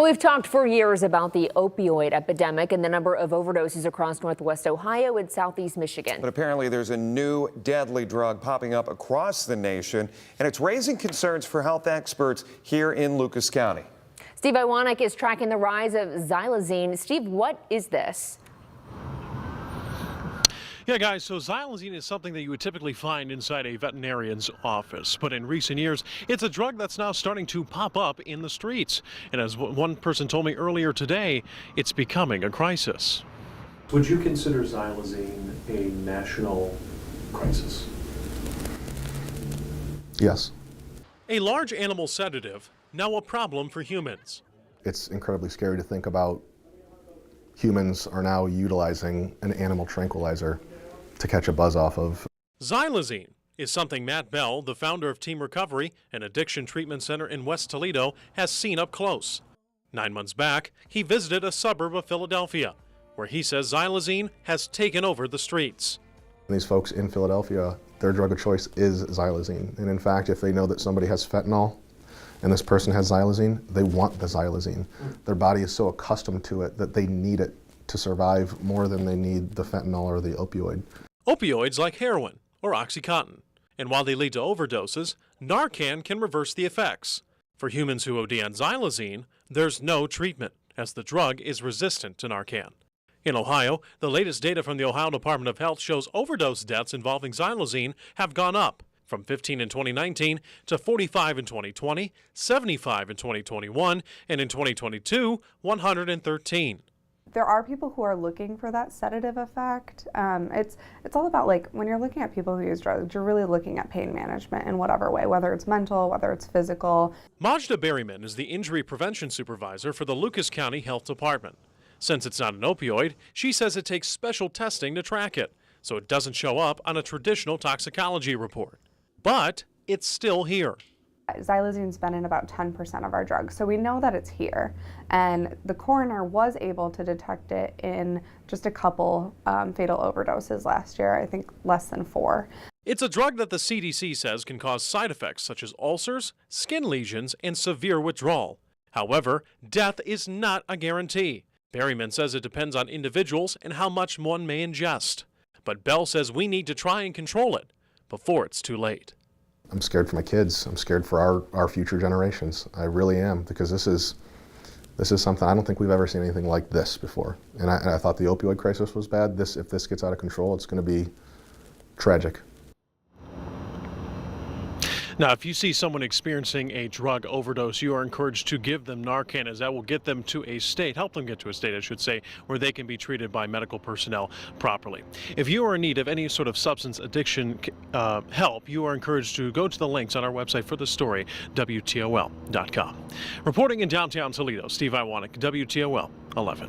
Well, we've talked for years about the opioid epidemic and the number of overdoses across Northwest Ohio and Southeast Michigan. But apparently there's a new deadly drug popping up across the nation, and it's raising concerns for health experts here in Lucas County. Steve Iwanek is tracking the rise of xylazine. Steve, what is this? Yeah, guys, so xylazine is something that you would typically find inside a veterinarian's office. But in recent years, it's a drug that's now starting to pop up in the streets. And as one person told me earlier today, it's becoming a crisis. Would you consider xylazine a national crisis? Yes. A large animal sedative, now a problem for humans. It's incredibly scary to think about humans are now utilizing an animal tranquilizer to catch a buzz off of. Xylazine is something Matt Bell, the founder of Team Recovery, an addiction treatment center in West Toledo, has seen up close. 9 months back, he visited a suburb of Philadelphia, where he says xylazine has taken over the streets. These folks in Philadelphia, their drug of choice is xylazine. And in fact, if they know that somebody has fentanyl and this person has xylazine, they want the xylazine. Their body is so accustomed to it that they need it to survive more than they need the fentanyl or the opioid. Opioids like heroin or OxyContin. And while they lead to overdoses, Narcan can reverse the effects. For humans who OD on xylazine, there's no treatment, as the drug is resistant to Narcan. In Ohio, the latest data from the Ohio Department of Health shows overdose deaths involving xylazine have gone up from 15 in 2019 to 45 in 2020, 75 in 2021, and in 2022, 113. There are people who are looking for that sedative effect. It's all about, like, when you're looking at people who use drugs, you're really looking at pain management in whatever way, whether it's mental, whether it's physical. Majda Berryman is the injury prevention supervisor for the Lucas County Health Department. Since it's not an opioid, she says it takes special testing to track it, so it doesn't show up on a traditional toxicology report. But it's still here. Xylazine's been in about 10% of our drugs, so we know that it's here. And the coroner was able to detect it in just a couple fatal overdoses last year, I think less than 4. It's a drug that the CDC says can cause side effects such as ulcers, skin lesions, and severe withdrawal. However, death is not a guarantee. Berryman says it depends on individuals and how much one may ingest. But Bell says we need to try and control it before it's too late. I'm scared for my kids. I'm scared for our future generations. I really am, because this is something, I don't think we've ever seen anything like this before. And I thought the opioid crisis was bad. If this gets out of control, it's going to be tragic. Now, if you see someone experiencing a drug overdose, you are encouraged to give them Narcan, as that will get them to a state, help them get to a state, I should say, where they can be treated by medical personnel properly. If you are in need of any sort of substance addiction help, you are encouraged to go to the links on our website for the story, WTOL.com. Reporting in downtown Toledo, Steve Iwanek, WTOL 11.